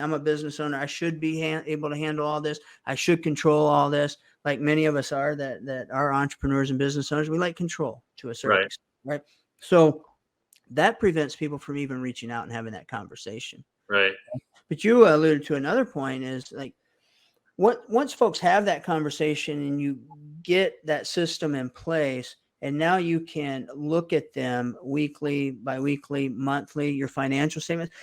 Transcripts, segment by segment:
I'm a business owner. I should be able to handle all this. I should control all this. Like many of us are that are entrepreneurs and business owners. We like control to a certain Right. extent, right? So that prevents people from even reaching out and having that conversation. Right. But you alluded to another point is like, once folks have that conversation and you get that system in place, and now you can look at them weekly, biweekly, monthly, your financial statements.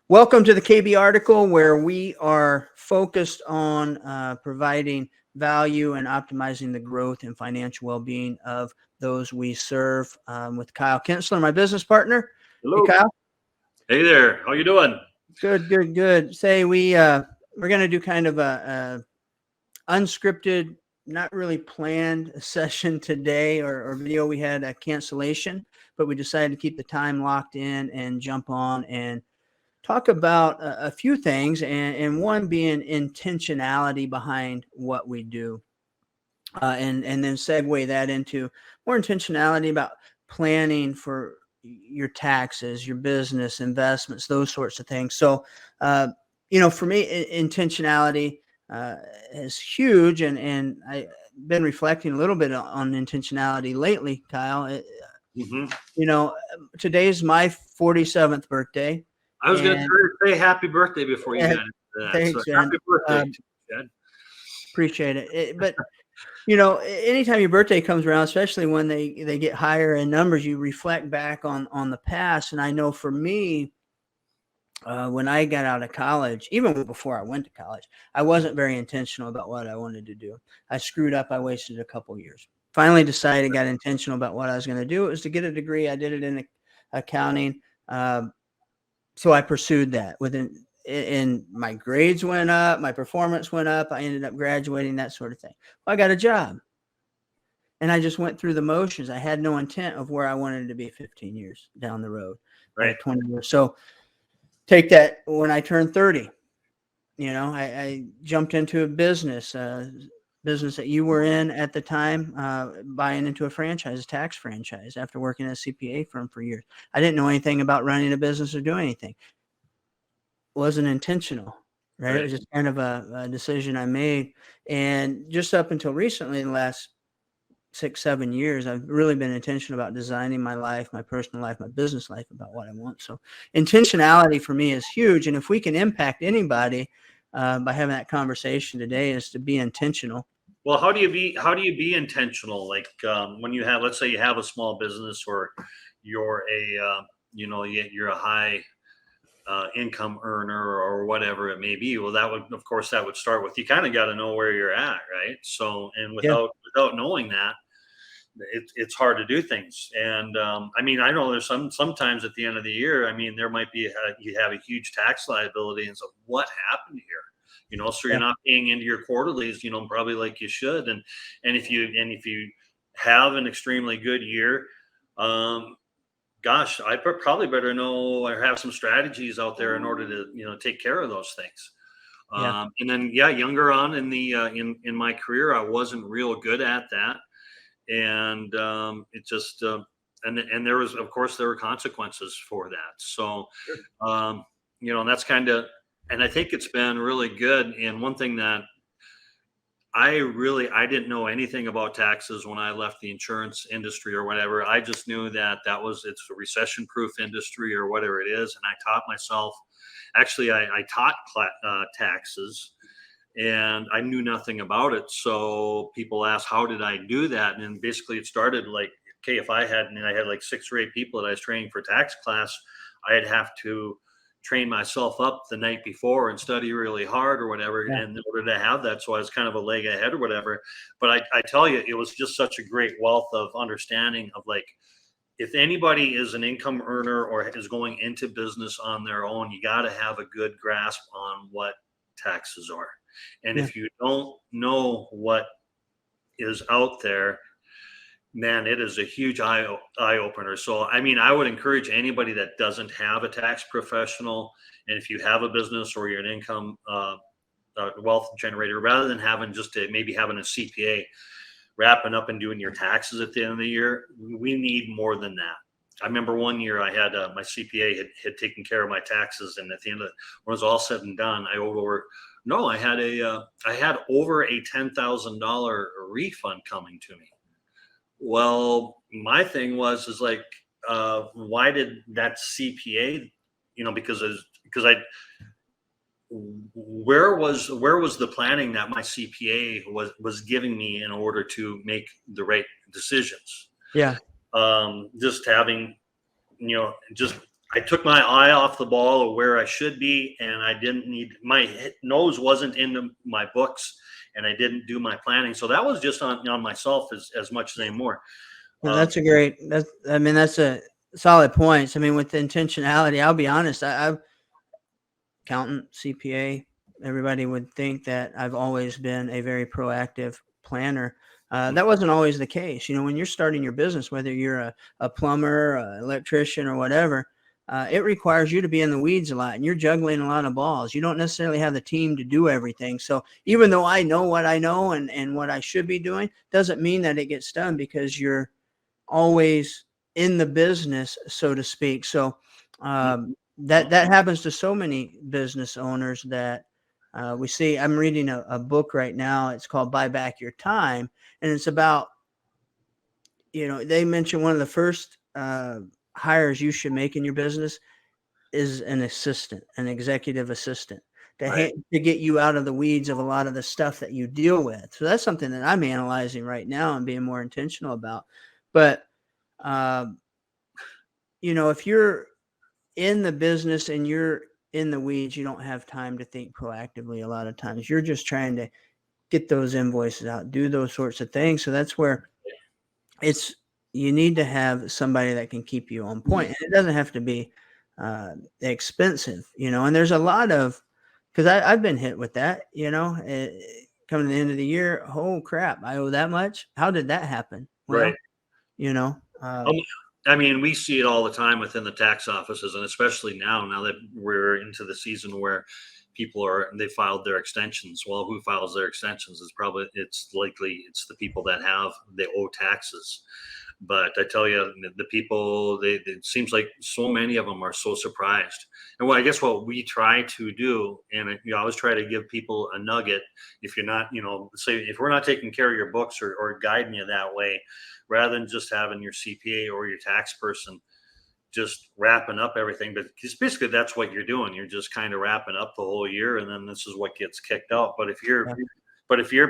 Welcome to the KB article, where we are focused on providing value and optimizing the growth and financial well-being of those we serve, with Kyle Kinsler, my business partner. Hello. Hey, Kyle. Hey there. How you doing? Good. Say we're going to do kind of a unscripted, not really planned session today or video. We had a cancellation, but we decided to keep the time locked in and jump on and talk about a few things, and one being intentionality behind what we do, and then segue that into more intentionality about planning for your taxes, your business, investments, those sorts of things. So, for me, intentionality is huge, and I've been reflecting a little bit on intentionality lately, Kyle. Mm-hmm. Today's my 47th birthday. I was going to say happy birthday before you got into that. Thanks, so happy birthday, Chad. Appreciate it. But anytime your birthday comes around, especially when they get higher in numbers, you reflect back on the past. And I know for me, when I got out of college, even before I went to college, I wasn't very intentional about what I wanted to do. I screwed up. I wasted a couple years. Finally decided, got intentional about what I was going to do. It was to get a degree. I did it in accounting. So I pursued that and my grades went up, my performance went up. I ended up graduating, that sort of thing. Well, I got a job and I just went through the motions. I had no intent of where I wanted to be 15 years down the road, right? 20 years. So take that when I turned 30, I jumped into a business that you were in at the time, buying into a tax franchise after working at a CPA firm for years. I didn't know anything about running a business or doing anything. It wasn't intentional, right? It was just kind of a decision I made. And just up until recently, in the last 6-7 years, I've really been intentional about designing my life, my personal life, my business life, about what I want. So intentionality for me is huge. And if we can impact anybody by having that conversation today, is to be intentional. Well, how do you be intentional? Like when you have, let's say you have a small business, or you're you're a high income earner or whatever it may be. Well, that would start with, you kind of got to know where you're at, right? So, and without knowing that, it's hard to do things. And I mean, I know there's sometimes at the end of the year, I mean, there might be you have a huge tax liability, and so what happened here? So you're not paying into your quarterlies, probably like you should. And if you have an extremely good year, gosh, I probably better know or have some strategies out there in order to take care of those things. And then younger on in the in my career, I wasn't real good at that, and it just and there was, of course, there were consequences for that. So and that's kind of, and I think it's been really good. And one thing that I didn't know anything about taxes when I left the insurance industry or whatever. I just knew that it's a recession proof industry or whatever it is. And I taught myself, actually, I taught taxes, and I knew nothing about it. So people ask, how did I do that? And basically it started like, okay, if I had like 6 or 8 people that I was training for tax class, I'd have to train myself up the night before and study really hard or whatever in order to have that. So I was kind of a leg ahead or whatever. But I tell you, it was just such a great wealth of understanding of, like, if anybody is an income earner or is going into business on their own, you got to have a good grasp on what taxes are. And if you don't know what is out there, man, it is a huge eye opener. So, I mean, I would encourage anybody that doesn't have a tax professional, and if you have a business or you're an income wealth generator, rather than having just maybe having a CPA wrapping up and doing your taxes at the end of the year. We need more than that. I remember one year I had my CPA had taken care of my taxes, and at the end of when it was all said and done, I had over a $10,000 refund coming to me. Well, my thing is like, why did that CPA? Because where was the planning that my CPA was giving me in order to make the right decisions? Yeah. Just having, I took my eye off the ball of where I should be, and I didn't need, my nose wasn't into my books, and I didn't do my planning. So that was just on myself as much as anymore. Well, that's a solid points. I mean, with the intentionality, I'll be honest, I've accountant, CPA, everybody would think that I've always been a very proactive planner. That wasn't always the case. When you're starting your business, whether you're a plumber, an electrician, or whatever, it requires you to be in the weeds a lot, and you're juggling a lot of balls. You don't necessarily have the team to do everything. So even though I know what I know and what I should be doing, doesn't mean that it gets done, because you're always in the business, so to speak. So that happens to so many business owners that we see. I'm reading a book right now. It's called Buy Back Your Time. And it's about, they mention one of the first hires you should make in your business is an executive assistant to get you out of the weeds of a lot of the stuff that you deal with. So that's something that I'm analyzing right now and being more intentional about. But, if you're in the business and you're in the weeds, you don't have time to think proactively. A lot of times you're just trying to get those invoices out, do those sorts of things. So that's where you need to have somebody that can keep you on point. And it doesn't have to be expensive, and there's a lot of, because I've been hit with that, coming to the end of the year. Oh crap, I owe that much. How did that happen? Well, right. I mean, we see it all the time within the tax offices, and especially now that we're into the season where they filed their extensions. Well, who files their extensions? It's likely the people that they owe taxes. But I tell you, the people, it seems like so many of them are so surprised. And I guess what we try to do, and you always try to give people a nugget, if you're not, say if we're not taking care of your books or guiding you that way, rather than just having your CPA or your tax person just wrapping up everything. But basically that's what you're doing. You're just kind of wrapping up the whole year, and then this is what gets kicked out. But if your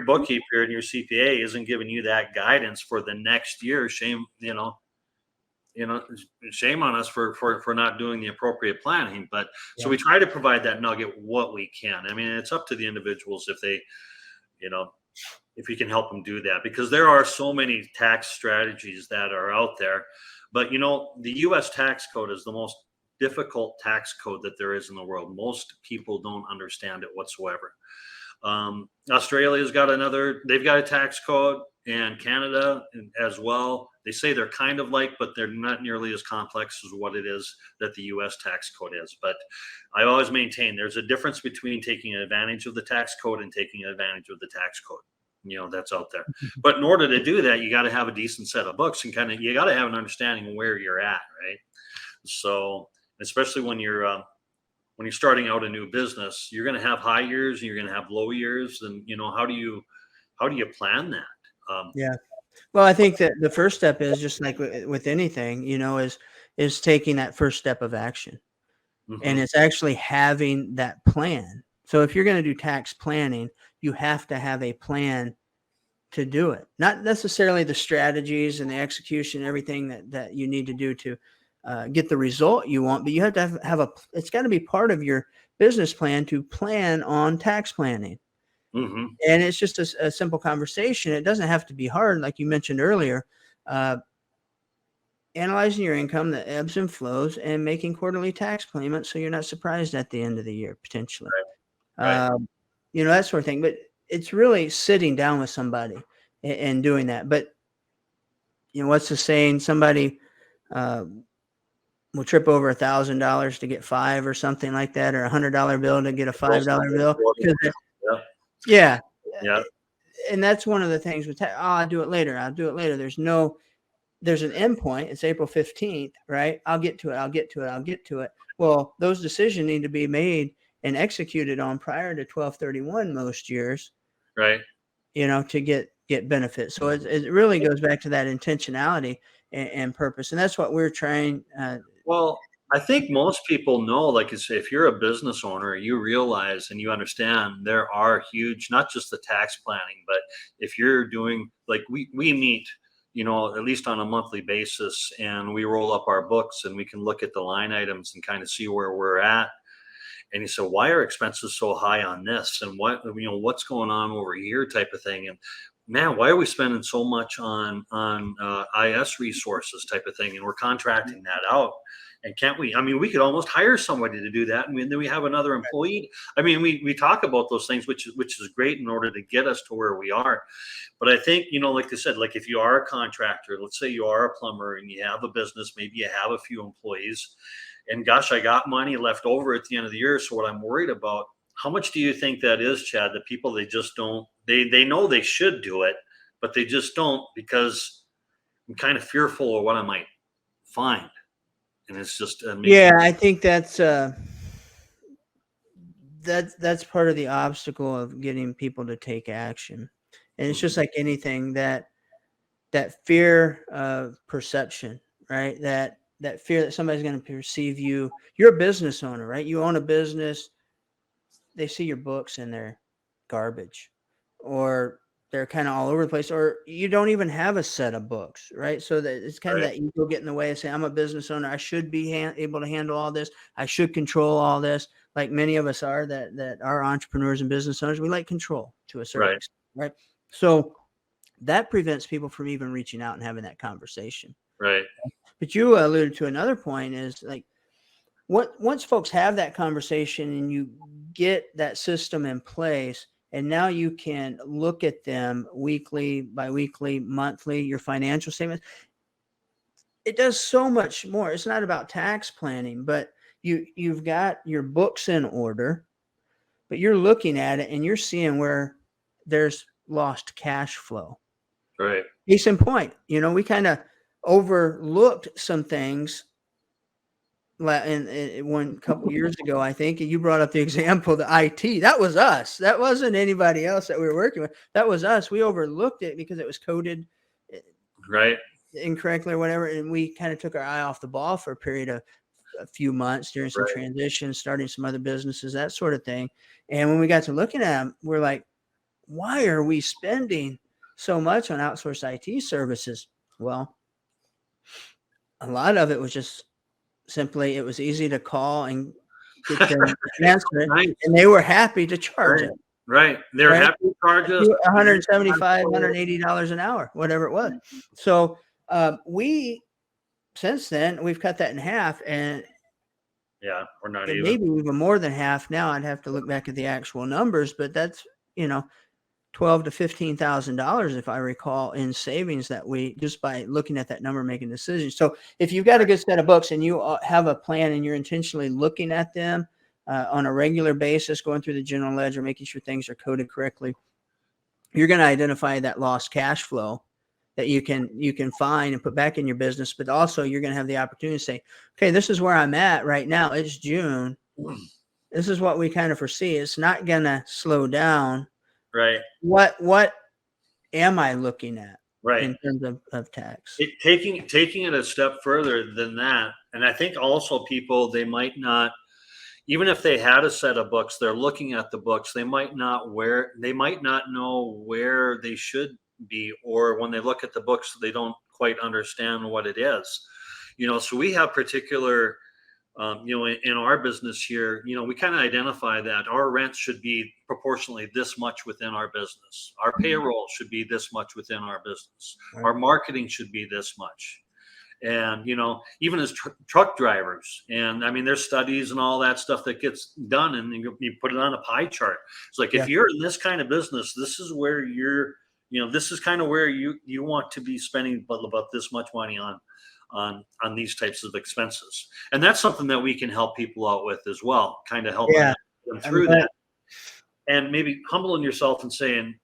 bookkeeper and your CPA isn't giving you that guidance for the next year, shame on us for not doing the appropriate planning. But so we try to provide that nugget what we can. I mean, it's up to the individuals if they, if you can help them do that, because there are so many tax strategies that are out there. But the U.S. tax code is the most difficult tax code that there is in the world. Most people don't understand it whatsoever. Australia's got they've got a tax code, and Canada as well. They say they're kind of but they're not nearly as complex as what it is that the U.S. tax code is. But I always maintain there's a difference between taking advantage of the tax code and taking advantage of the tax code. That's out there. But in order to do that, you got to have a decent set of books, and you got to have an understanding of where you're at, right? So especially when you're starting out a new business, you're going to have high years and you're going to have low years. And how do you plan that? Well, I think that the first step is just like with anything, is taking that first step of action. And it's actually having that plan. So if you're going to do tax planning, you have to have a plan to do it. Not necessarily the strategies and the execution, everything that you need to do to get the result you want, but you have to have it's got to be part of your business plan to plan on tax planning. And it's just a simple conversation. It doesn't have to be hard. Like you mentioned earlier, analyzing your income, the ebbs and flows, and making quarterly tax payments so you're not surprised at the end of the year, potentially. Right. That sort of thing. But it's really sitting down with somebody and doing that. But, what's the saying? Somebody will trip over $1,000 to get $5 or something like that, or $100 bill to get a $5 bill. Yeah. Yeah. And that's one of the things with I'll do it later. I'll do it later. There's an endpoint. It's April 15th, right? I'll get to it. I'll get to it. I'll get to it. Well, those decisions need to be made and executed on prior to 12/31 most years, Right. to get benefits. So it really goes back to that intentionality and purpose. And that's what we're trying. Well, I think most people know, like you say, if you're a business owner, you realize and you understand there are huge, not just the tax planning, but if you're doing like we meet, at least on a monthly basis, and we roll up our books and we can look at the line items and kind of see where we're at. And you say, why are expenses so high on this? And what's going on over here type of thing. And man, why are we spending so much on IS resources type of thing? And we're contracting that out. And can't we? I mean, we could almost hire somebody to do that, and then we have another employee. I mean, we talk about those things, which is great in order to get us to where we are. But I think, like I said, like if you are a contractor, let's say you are a plumber and you have a business, maybe you have a few employees, and gosh, I got money left over at the end of the year. So what I'm worried about, how much do you think that is, Chad? The people, they just don't. They know they should do it, but they just don't because I'm kind of fearful of what I might find. And it's just I think that's part of the obstacle of getting people to take action. And it's just like anything, that fear of perception, right? That fear that somebody's going to perceive you. You're a business owner, right? You own a business. They see your books and they're garbage, or they're kind of all over the place, or you don't even have a set of books, right? So that it's kind of that ego get in the way of saying, I'm a business owner. I should be able to handle all this. I should control all this. Like many of us are that are entrepreneurs and business owners. We like control to a certain extent, right? So that prevents people from even reaching out and having that conversation. Right. But you alluded to another point is like, once folks have that conversation and you get that system in place, and now you can look at them weekly, biweekly, monthly, your financial statements. It does so much more. It's not about tax planning, but you've got your books in order, but you're looking at it and you're seeing where there's lost cash flow. Right. Case in point, we kind of overlooked some things. In one couple years ago, I think, and you brought up the example, the IT. That was us. That wasn't anybody else that we were working with. That was us. We overlooked it because it was coded incorrectly or whatever, and we kind of took our eye off the ball for a period of a few months during some transitions, starting some other businesses, that sort of thing. And when we got to looking at them, we're like, why are we spending so much on outsourced IT services? Well, a lot of it was just simply, it was easy to call and get the answer, and they were happy to charge it. Right. They're happy to charge us $175, $180 an hour, whatever it was. So since then, we've cut that in half, and we're not even. Maybe even more than half now. I'd have to look back at the actual numbers, but that's, $12,000 to $15,000, if I recall, in savings that we, just by looking at that number, making decisions. So if you've got a good set of books and you have a plan and you're intentionally looking at them on a regular basis, going through the general ledger, making sure things are coded correctly, you're going to identify that lost cash flow that you can find and put back in your business. But also you're going to have the opportunity to say, okay, this is where I'm at right now. It's June. This is what we kind of foresee. It's not going to slow down. Right. What am I looking at? Right. In terms of tax. Taking it a step further than that. And I think also people, they might not, even if they had a set of books, they're looking at the books, they might not know where they should be, or when they look at the books, they don't quite understand what it is. So we have particular in our business here, we kind of identify that our rent should be proportionally this much within our business. Our payroll should be this much within our business. Right. Our marketing should be this much. And, even as truck drivers, and I mean, there's studies and all that stuff that gets done, and you put it on a pie chart. It's like, if you're in this kind of business, this is where this is kind of where you want to be spending about this much money on these types of expenses. And that's something that we can help people out with as well, kind of help them through that. and maybe humbling yourself and saying,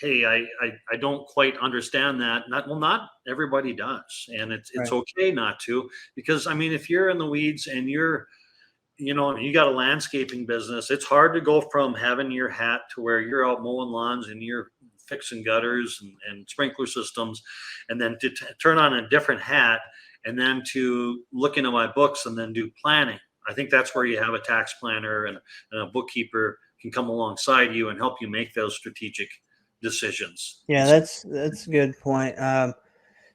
hey, I don't quite understand that. Not everybody does. And it's Right. okay not to, because I mean, if you're in the weeds and you got a landscaping business, it's hard to go from having your hat to where you're out mowing lawns and you're fixing gutters and sprinkler systems, and then to turn on a different hat, and then to look into my books and then do planning. I think that's where you have a tax planner and a bookkeeper can come alongside you and help you make those strategic decisions. Yeah, that's a good point.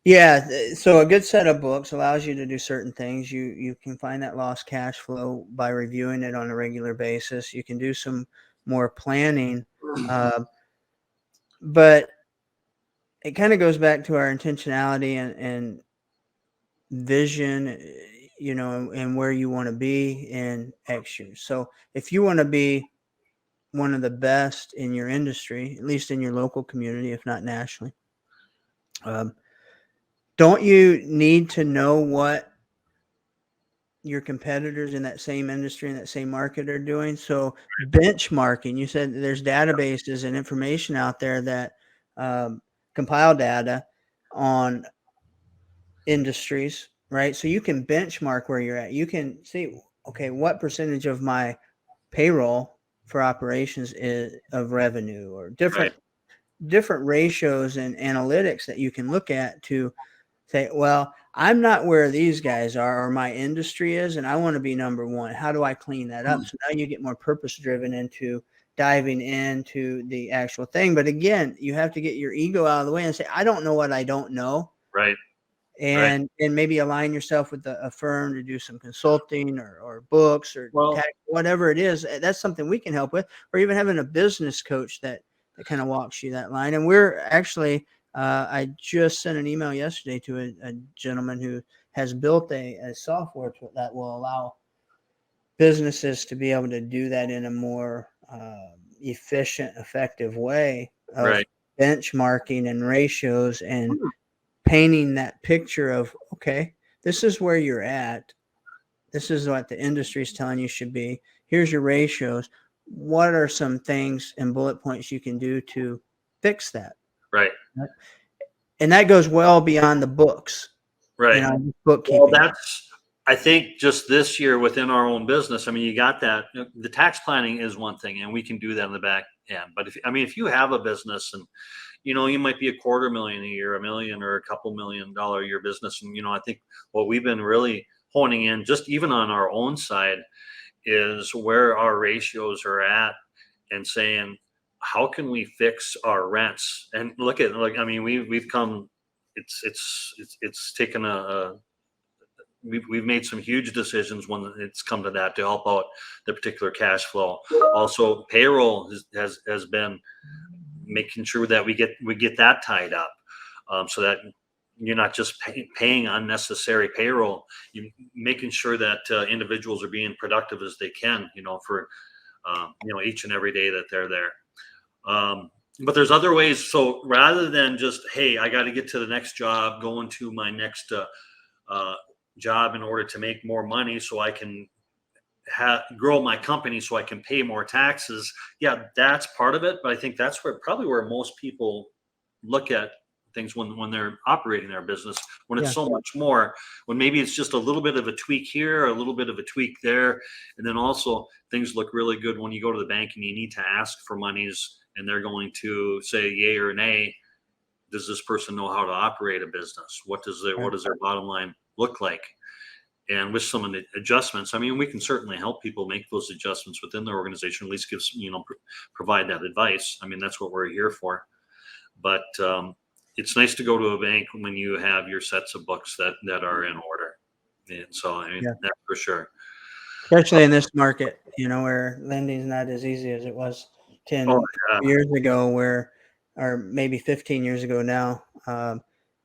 Yeah, so a good set of books allows you to do certain things. You can find that lost cash flow by reviewing it on a regular basis. You can do some more planning, uh, but it kind of goes back to our intentionality and vision, and where you want to be in X years. So if you want to be one of the best in your industry, at least in your local community, if not nationally, um, don't you need to know what your competitors in that same industry, in that same market are doing? So benchmarking, you said there's databases and information out there that compile data on industries, right? So you can benchmark where you're at. You can see, okay, what percentage of my payroll for operations is of revenue, or Right. different ratios and analytics that you can look at to say, well, I'm not where these guys are or my industry is, and I want to be number one. How do I clean that up? So now you get more purpose driven into diving into the actual thing. But again, you have to get your ego out of the way and say, I don't know what I don't know. Right. Right. And maybe align yourself with a firm to do some consulting or books or Well, tax, whatever it is. That's something we can help with, or even having a business coach that kind of walks you that line. And we're actually, I just sent an email yesterday to a gentleman who has built a software that will allow businesses to be able to do that in a more efficient, effective way of right. benchmarking and ratios and painting that picture of, okay, this is where you're at. This is what the industry is telling you should be. Here's your ratios. What are some things and bullet points you can do to fix that? Right. And that goes well beyond the books, Right. Well, bookkeeping. I think just this year within our own business, I mean, you got that. The tax planning is one thing, and we can do that in the back end. But if you have a business and, you might be $250,000 a year, $1 million, or a couple $1 million a year business. And, I think what we've been really honing in, just even on our own side, is where our ratios are at, and saying, how can we fix our rents? And I mean, we've come, it's taken we've made some huge decisions when it's come to that, to help out the particular cash flow. Also, payroll has been making sure that we get that tied up, so that you're not just paying unnecessary payroll. You making sure that individuals are being productive as they can, for each and every day that they're there. But there's other ways. So rather than just, hey, I got to get to the next job, going to my next job in order to make more money so I can grow my company so I can pay more taxes. Yeah, that's part of it. But I think that's probably where most people look at things when they're operating their business, when it's so much more, when maybe it's just a little bit of a tweak here, a little bit of a tweak there. And then also things look really good when you go to the bank and you need to ask for monies and they're going to say yay or nay. Does this person know how to operate a business? What does their bottom line look like? And with some of the adjustments, I mean, we can certainly help people make those adjustments within their organization, at least provide that advice. I mean, that's what we're here for. But it's nice to go to a bank when you have your sets of books that are in order. And so, I mean, that's for sure. Especially in this market, where lending is not as easy as it was 10 years ago, or maybe 15 years ago now.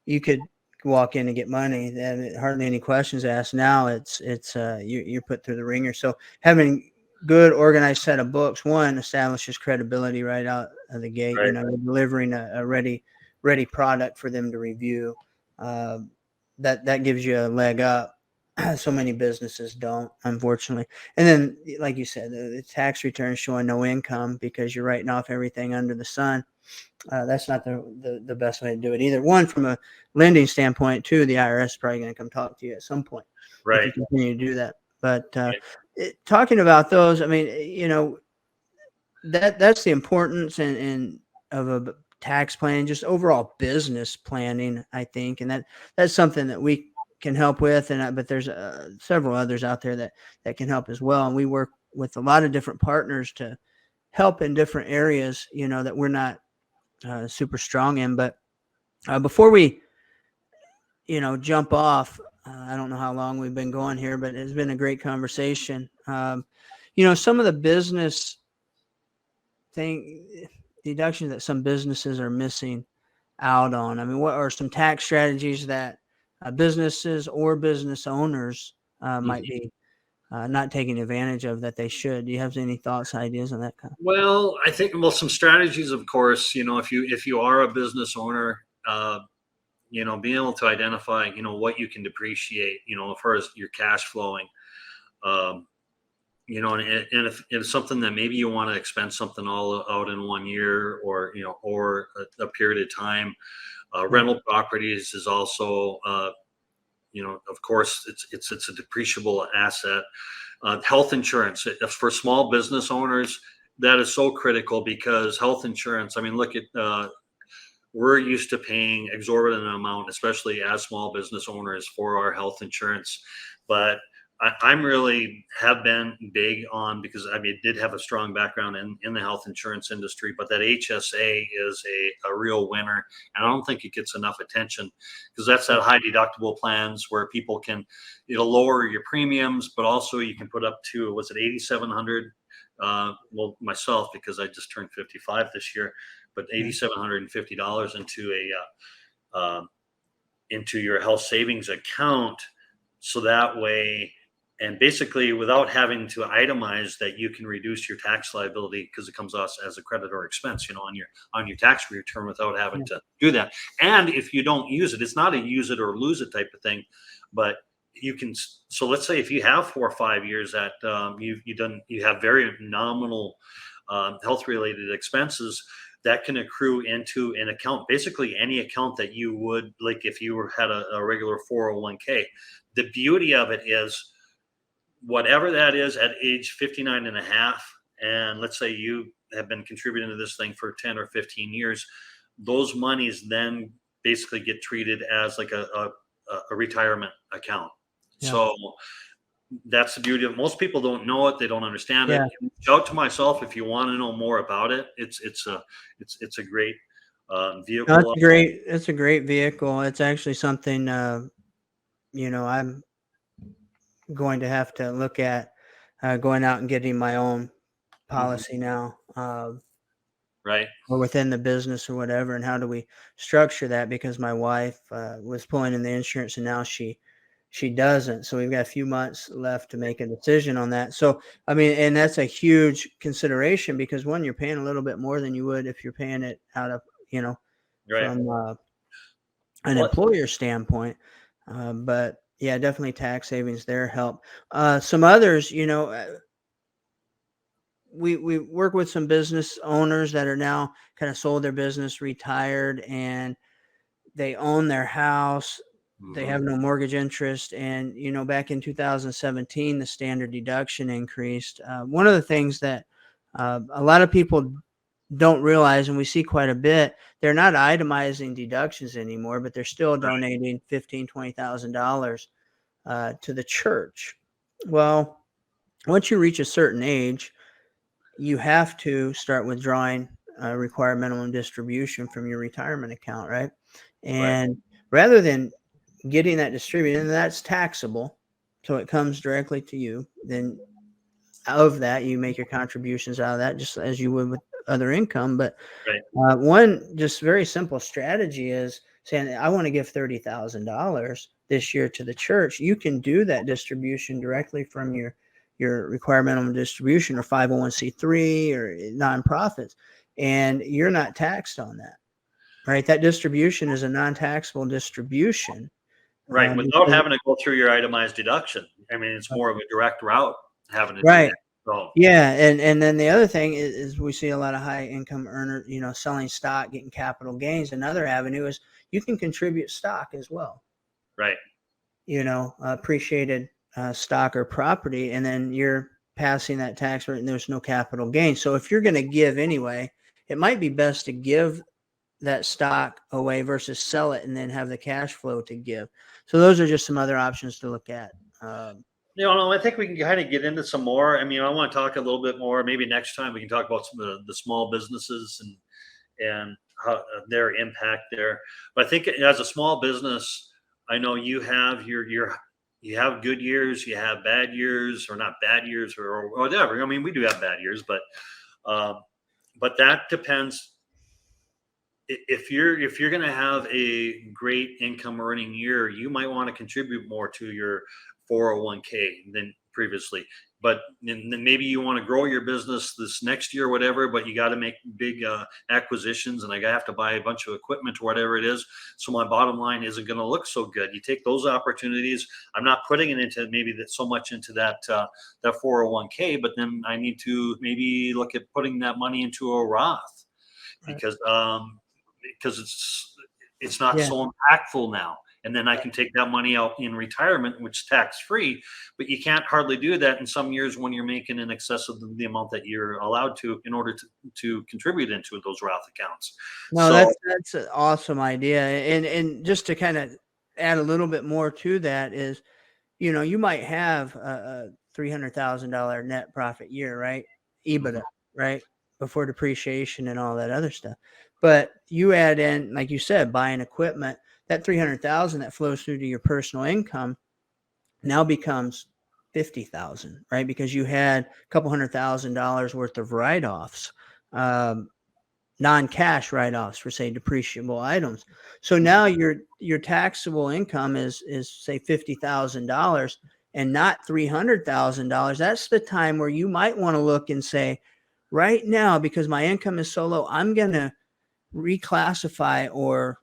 You could walk in and get money and hardly any questions asked. Now it's you're put through the ringer. So having good organized set of books, one, establishes credibility right out of the gate. Right. You're delivering a ready product for them to review. That gives you a leg up So many businesses don't, unfortunately. And then, like you said, the tax returns showing no income because you're writing off everything under the sun. That's not the best way to do it either. One, from a lending standpoint, two, the IRS is probably going to come talk to you at some point if you Right. continue to do that. But Right. talking about those, I mean, that's the importance and of a tax plan, just overall business planning, I think, and that's something that we can help with. And but there's several others out there that can help as well. And we work with a lot of different partners to help in different areas, that we're not super strong in. But before we, jump off, I don't know how long we've been going here, but it's been a great conversation. Some of the business deductions that some businesses are missing out on. I mean, what are some tax strategies that businesses or business owners might Mhm. be not taking advantage of that they should? Do you have any thoughts, ideas on that kind of? Well, I think some strategies, of course, if you are a business owner, being able to identify, what you can depreciate, as far as your cash flowing, um, and if something that maybe you want to expense something all out in 1 year, or a period of time. Yeah, Rental properties is also, of course, it's a depreciable asset. Health insurance, for small business owners, that is so critical, because health insurance. I mean, look at, we're used to paying exorbitant amount, especially as small business owners, for our health insurance. But I'm really have been big on, because I mean, did have a strong background in the health insurance industry, but that HSA is a real winner. And I don't think it gets enough attention, because that's that high deductible plans where people can, it'll lower your premiums, but also you can put up to, what's it, 8,700. Well, myself, because I just turned 55 this year, but yeah, $8,750 into your health savings account, so that way, and basically without having to itemize that, you can reduce your tax liability, because it comes off as a credit or expense, on your tax return, without having yeah, to do that. And if you don't use it, it's not a use it or lose it type of thing, but you can. So let's say if you have 4 or 5 years that, you have very nominal health related expenses, that can accrue into an account, basically any account that you would like if you had a regular 401k. The beauty of it is, whatever that is at age 59 and a half, and let's say you have been contributing to this thing for 10 or 15 years, those monies then basically get treated as like a retirement account. yeah, So that's the beauty of it. Most people don't know it, they don't understand it. yeah. Shout to myself if you want to know more about it. It's a great No, vehicle. It's a great vehicle. It's actually something, I'm going to have to look at going out and getting my own Mhm. policy now, Right. or within the business or whatever. And how do we structure that? Because my wife was pulling in the insurance, and now she doesn't. So we've got a few months left to make a decision on that. So I mean, and that's a huge consideration, because one, you're paying a little bit more than you would if you're paying it out of, Right. from an What? employer standpoint. But yeah, definitely tax savings there help. Some others, we work with some business owners that are now kind of sold their business, retired, and they own their house. They Mhm. have no mortgage interest. And, back in 2017, the standard deduction increased. One of the things that a lot of people don't realize, and we see quite a bit, they're not itemizing deductions anymore, but they're still Right. donating $15,000, $20,000 to the church. Well, once you reach a certain age, you have to start withdrawing required minimum distribution from your retirement account, right? Right. And rather than getting that distributed, and that's taxable, so it comes directly to you, then of that, you make your contributions out of that, just as you would with other income. But Right. one just very simple strategy is saying, I want to give $30,000 this year to the church. You can do that distribution directly from your required minimum distribution, or 501c3, or nonprofits, and you're not taxed on that, right? That distribution is a non-taxable distribution. Right. Without because- having to go through your itemized deduction. I mean, it's more of a direct route having to do right. that. So, Yeah, and then the other thing is we see a lot of high income earners, selling stock, getting capital gains. Another avenue is you can contribute stock as well. right. Appreciated stock or property, and then you're passing that tax rate, and there's no capital gain. So if you're going to give anyway, it might be best to give that stock away versus sell it and then have the cash flow to give. So those are just some other options to look at. I think we can kind of get into some more. I mean, I want to talk a little bit more. Maybe next time we can talk about some of the small businesses and how their impact there. But I think as a small business, I know you have you have good years, you have bad years, or not bad years, or whatever. I mean, we do have bad years, but that depends. If you're going to have a great income earning year, you might want to contribute more to your 401k than previously. But then maybe you want to grow your business this next year or whatever, but you got to make big acquisitions, and I have to buy a bunch of equipment or whatever it is. So my bottom line isn't going to look so good. You take those opportunities. I'm not putting it into maybe that so much into that 401k, but then I need to maybe look at putting that money into a Roth because it's not so impactful now. And then I can take that money out in retirement, which is tax free. But you can't hardly do that in some years when you're making in excess of the amount that you're allowed to in order to contribute into those Roth accounts. No, So, that's an awesome idea. And just to kind of add a little bit more to that is, you might have a $300,000 net profit year, right? EBITDA, right? Before depreciation and all that other stuff. But you add in, like you said, buying equipment, that 300,000 that flows through to your personal income now becomes 50,000, right? Because you had a couple $100,000 worth of write-offs, non-cash write-offs for, say, depreciable items. So now your taxable income is say $50,000 and not $300,000. That's the time where you might want to look and say, right now, because my income is so low, I'm going to reclassify or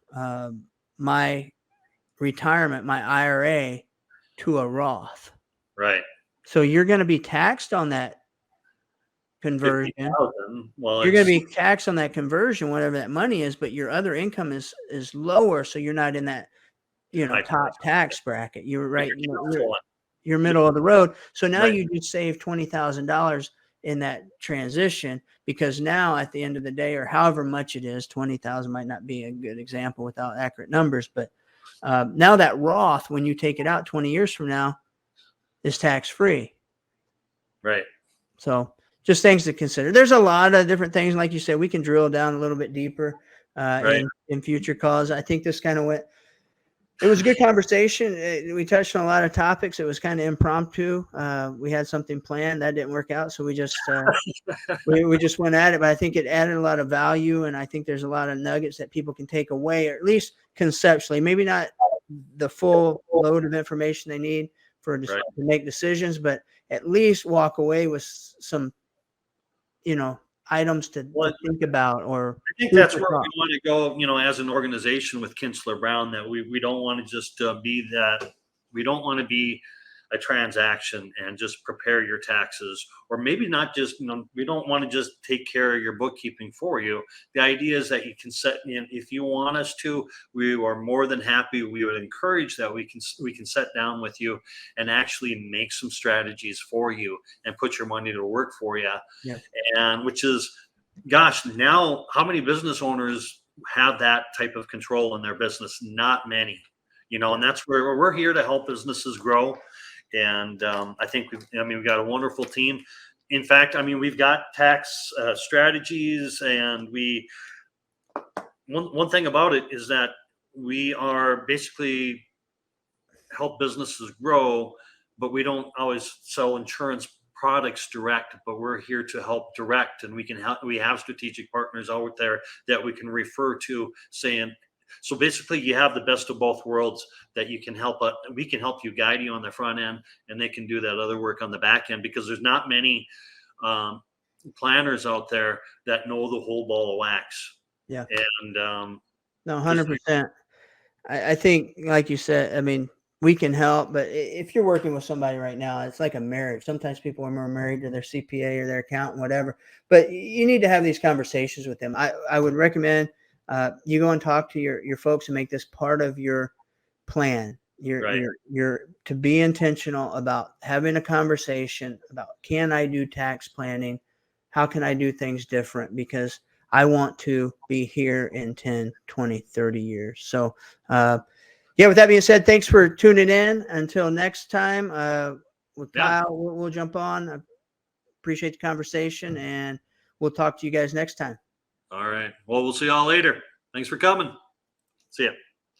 my retirement, my IRA, to a Roth. right. So you're going to be taxed on that conversion. 50,000. Well, You're going to be taxed on that conversion, whatever that money is, but your other income is lower, so you're not in that top tax bracket. You're right. You're middle of the road. So now you just save $20,000 in that transition, because now at the end of the day, or however much it is, 20,000 might not be a good example without accurate numbers, but now that Roth, when you take it out 20 years from now, is tax free. Right. So just things to consider. There's a lot of different things. Like you said, we can drill down a little bit deeper in future calls. I think this kind of it was a good conversation. We touched on a lot of topics. It was kind of impromptu. We had something planned that didn't work out. So we just, we just went at it, but I think it added a lot of value. And I think there's a lot of nuggets that people can take away, or at least conceptually, maybe not the full load of information they need to make decisions, but at least walk away with some, items to think about. Or I think that's where we want to go, as an organization with Kinsler Brown, that we don't want to just be that. We don't want to be a transaction and just prepare your taxes, or maybe not just, we don't want to just take care of your bookkeeping for you. The idea is that you can set in, if you want us to, we are more than happy. We would encourage that we can sit down with you and actually make some strategies for you and put your money to work for you. Yeah. And which is, gosh, now how many business owners have that type of control in their business? Not many, and that's where we're here to help businesses grow. And I think we've got a wonderful team. In fact, we've got tax strategies, and one thing about it is that we are basically help businesses grow, but we don't always sell insurance products direct, but we're here to help direct, and we have strategic partners out there that we can refer to, saying, so basically you have the best of both worlds, that you can help, we can help you, guide you on the front end, and they can do that other work on the back end, because there's not many planners out there that know the whole ball of wax. Yeah. And no, 100%. I think, like you said, we can help. But if you're working with somebody right now, it's like a marriage. Sometimes people are more married to their CPA or their accountant, whatever. But you need to have these conversations with them. I would recommend you go and talk to your folks and make this part of your plan. Right. You're to be intentional about having a conversation about, can I do tax planning? How can I do things different? Because I want to be here in 10, 20, 30 years. So, yeah, with that being said, thanks for tuning in. Until next time, with Yeah. Kyle, we'll jump on. I appreciate the conversation, and we'll talk to you guys next time. All right. Well, we'll see y'all later. Thanks for coming. See ya.